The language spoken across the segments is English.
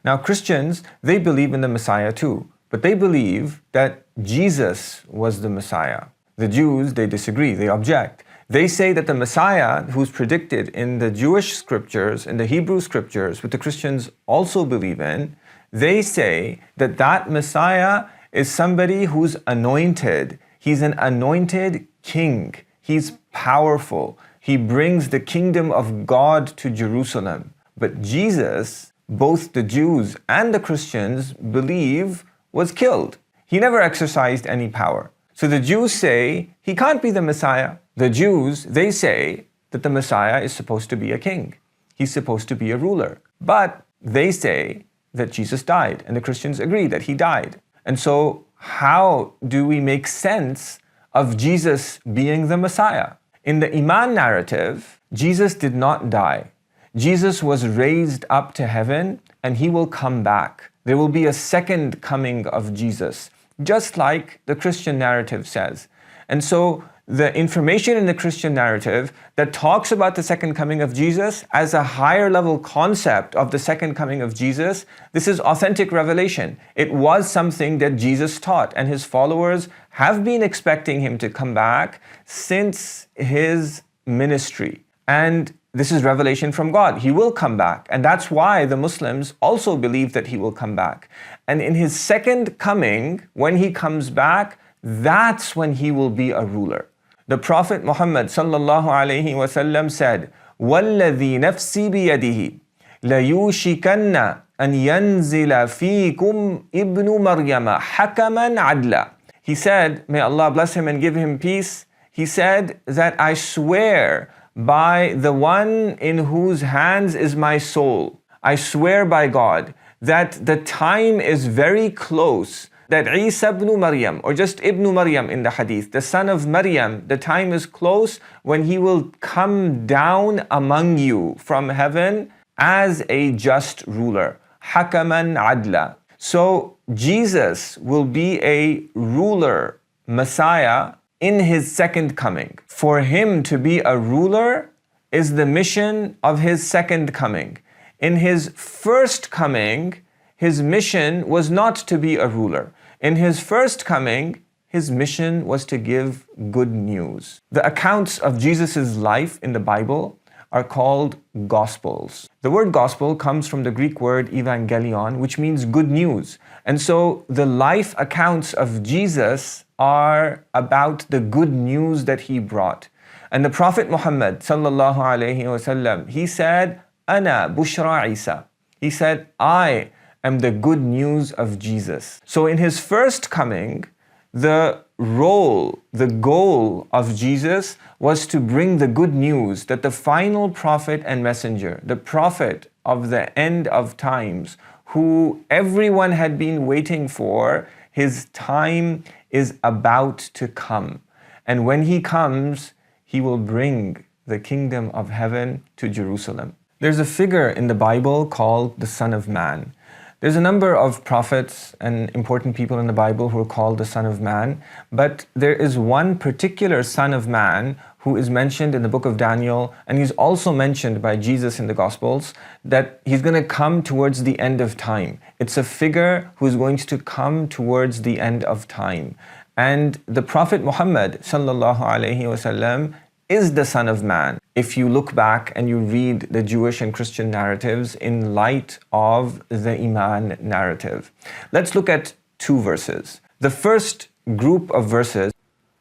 Now Christians, they believe in the Messiah too, but they believe that Jesus was the Messiah. The Jews, they disagree, they object. They say that the Messiah who's predicted in the Jewish scriptures, in the Hebrew scriptures, which the Christians also believe in, they say that that Messiah is somebody who's anointed. He's an anointed king. He's powerful. He brings the kingdom of God to Jerusalem. But Jesus, both the Jews and the Christians believe, was killed. He never exercised any power. So the Jews say he can't be the Messiah. The Jews, they say that the Messiah is supposed to be a king. He's supposed to be a ruler. But they say that Jesus died, and the Christians agree that he died. And so how do we make sense of Jesus being the Messiah? In the Iman narrative, Jesus did not die. Jesus was raised up to heaven, and he will come back. There will be a second coming of Jesus, just like the Christian narrative says. And so the information in the Christian narrative that talks about the second coming of Jesus as a higher level concept of the second coming of Jesus, this is authentic revelation. It was something that Jesus taught, and his followers have been expecting him to come back since his ministry. And this is revelation from God. He will come back. And that's why the Muslims also believe that he will come back. And in his second coming, when he comes back, that's when he will be a ruler. The Prophet Muhammad sallallahu alayhi wasallam said, وَالَّذِي نَفْسِي بِيَدِهِ لَيُوشِكَنَّ أَنْ يَنْزِلَ فِيكُمْ إِبْنُ مَرْيَمَ حَكَمًا عَدْلًا. He said, may Allah bless him and give him peace, he said that I swear by the one in whose hands is my soul, I swear by God that the time is very close, that Isa ibn Maryam, or just Ibn Maryam in the hadith, the son of Maryam, the time is close when he will come down among you from heaven as a just ruler. Hakaman adla. So Jesus will be a ruler, Messiah, in his second coming. For him to be a ruler is the mission of his second coming. In his first coming, his mission was not to be a ruler. In his first coming, his mission was to give good news. The accounts of Jesus' life in the Bible are called Gospels. The word gospel comes from the Greek word evangelion, which means good news. And so the life accounts of Jesus are about the good news that he brought. And the Prophet Muhammad sallallahu alayhi wasallam, he said, Ana bushra Isa. He said, I am the good news of Jesus. So in his first coming, the role, the goal of Jesus was to bring the good news that the final prophet and messenger, the prophet of the end of times, who everyone had been waiting for, his time is about to come. And when he comes, he will bring the kingdom of heaven to Jerusalem. There's a figure in the Bible called the Son of Man. There's a number of prophets and important people in the Bible who are called the Son of Man, but there is one particular Son of Man who is mentioned in the book of Daniel, and he's also mentioned by Jesus in the Gospels, that he's going to come towards the end of time. It's a figure who is going to come towards the end of time. And the Prophet Muhammad sallallahu alaihi wasallam is the Son of Man. If you look back and you read the Jewish and Christian narratives in light of the Iman narrative. Let's look at two verses. The first group of verses,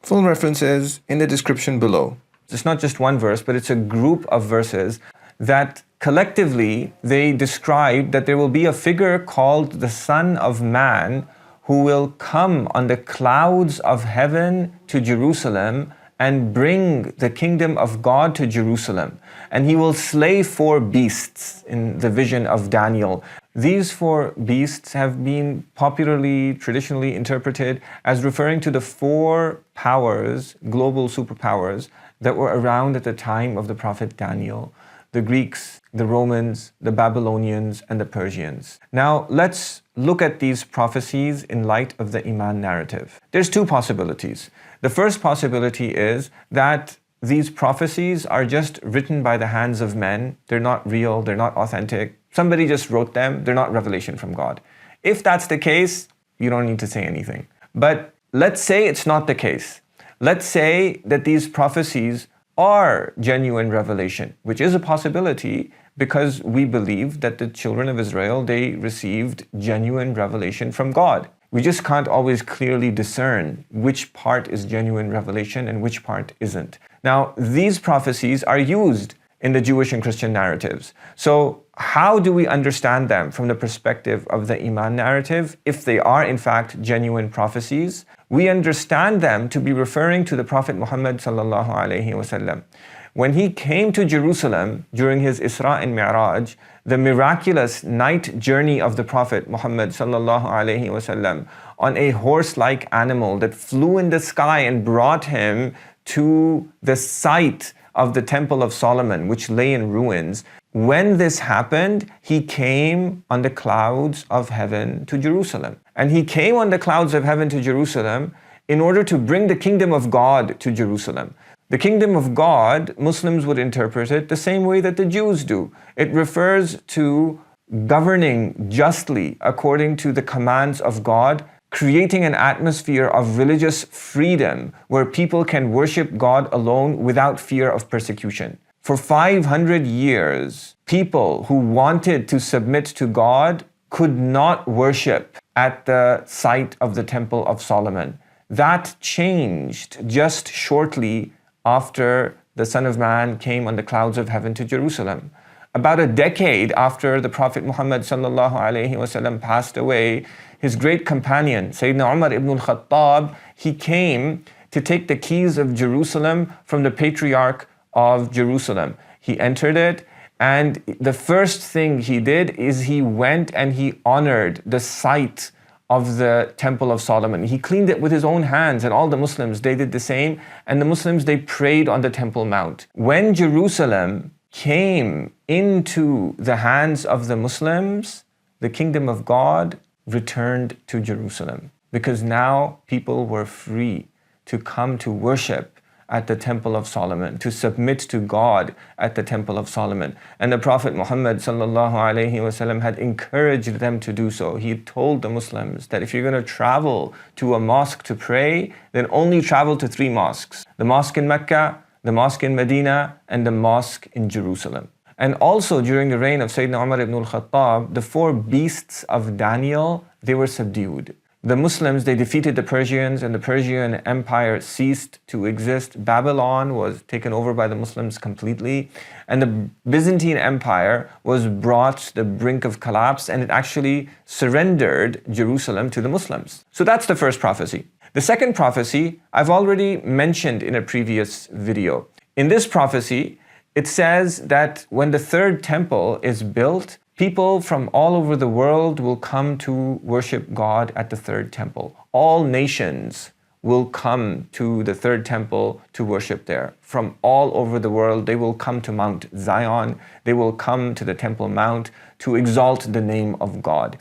full references in the description below. It's not just one verse, but it's a group of verses that collectively they describe that there will be a figure called the Son of Man who will come on the clouds of heaven to Jerusalem and bring the kingdom of God to Jerusalem. And he will slay 4 beasts in the vision of Daniel. These 4 beasts have been popularly, traditionally interpreted as referring to the 4 powers, global superpowers, that were around at the time of the prophet Daniel. The Greeks, the Romans, the Babylonians, and the Persians. Now, let's look at these prophecies in light of the Iman narrative. There's 2 possibilities. The first possibility is that these prophecies are just written by the hands of men. They're not real, they're not authentic. Somebody just wrote them. They're not revelation from God. If that's the case, you don't need to say anything. But let's say it's not the case. Let's say that these prophecies are genuine revelation, which is a possibility because we believe that the children of Israel, they received genuine revelation from God. We just can't always clearly discern which part is genuine revelation and which part isn't. Now, these prophecies are used in the Jewish and Christian narratives. So how do we understand them from the perspective of the Iman narrative? If they are in fact genuine prophecies, we understand them to be referring to the Prophet Muhammad sallallahu alaihi wasallam. When he came to Jerusalem during his Isra and Mi'raj, the miraculous night journey of the Prophet Muhammad sallallahu alaihi wasallam on a horse-like animal that flew in the sky and brought him to the site of the Temple of Solomon, which lay in ruins. When this happened, he came on the clouds of heaven to Jerusalem. And he came on the clouds of heaven to Jerusalem in order to bring the kingdom of God to Jerusalem. The kingdom of God, Muslims would interpret it the same way that the Jews do. It refers to governing justly according to the commands of God, creating an atmosphere of religious freedom where people can worship God alone without fear of persecution. For 500 years, people who wanted to submit to God could not worship at the site of the Temple of Solomon. That changed just shortly after the Son of Man came on the clouds of heaven to Jerusalem. About a decade after the Prophet Muhammad sallallahu alaihi wasallam passed away, his great companion, Sayyidina Umar ibn al-Khattab, he came to take the keys of Jerusalem from the Patriarch of Jerusalem. He entered it, and the first thing he did is he went and he honored the site of the Temple of Solomon. He cleaned it with his own hands, and all the Muslims, they did the same, and the Muslims, they prayed on the Temple Mount. When Jerusalem came into the hands of the Muslims, the kingdom of God returned to Jerusalem, because now people were free to come to worship at the Temple of Solomon, to submit to God at the Temple of Solomon. And the Prophet Muhammad sallallahu alaihi wasallam had encouraged them to do so. He told the Muslims that if you're going to travel to a mosque to pray, then only travel to 3 mosques. The mosque in Mecca, the mosque in Medina, and the mosque in Jerusalem. And also during the reign of Sayyidina Umar ibn al-Khattab, the 4 beasts of Daniel, they were subdued. The Muslims, they defeated the Persians, and the Persian Empire ceased to exist. Babylon was taken over by the Muslims completely, and the Byzantine Empire was brought to the brink of collapse, and it actually surrendered Jerusalem to the Muslims. So that's the first prophecy. The second prophecy, I've already mentioned in a previous video. In this prophecy, it says that when the 3rd temple is built, people from all over the world will come to worship God at the 3rd temple. All nations will come to the 3rd temple to worship there. From all over the world, they will come to Mount Zion. They will come to the Temple Mount to exalt the name of God.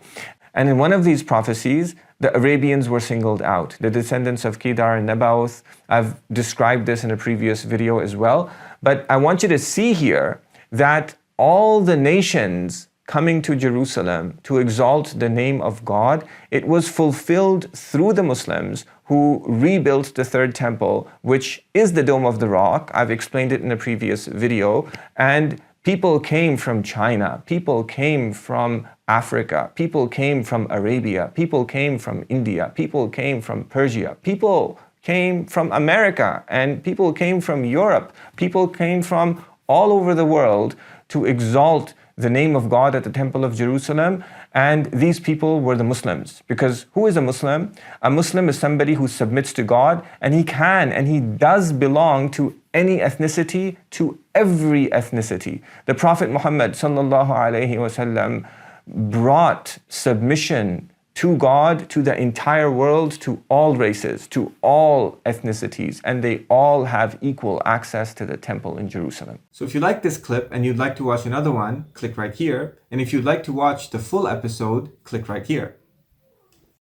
And in one of these prophecies, the Arabians were singled out, the descendants of Kedar and Nebaioth. I've described this in a previous video as well. But I want you to see here that all the nations coming to Jerusalem to exalt the name of God, it was fulfilled through the Muslims who rebuilt the 3rd temple, which is the Dome of the Rock. I've explained it in a previous video. And people came from China, people came from Africa, people came from Arabia, people came from India, people came from Persia, people came from America, and people came from Europe, people came from all over the world to exalt the name of God at the Temple of Jerusalem. And these people were the Muslims. Because who is a Muslim? A Muslim is somebody who submits to God, and he can and he does belong to any ethnicity, to every ethnicity. The Prophet Muhammad sallallahu alaihi wasallam brought submission to God, to the entire world, to all races, to all ethnicities, and they all have equal access to the temple in Jerusalem. So if you like this clip and you'd like to watch another one, click right here. And if you'd like to watch the full episode, click right here.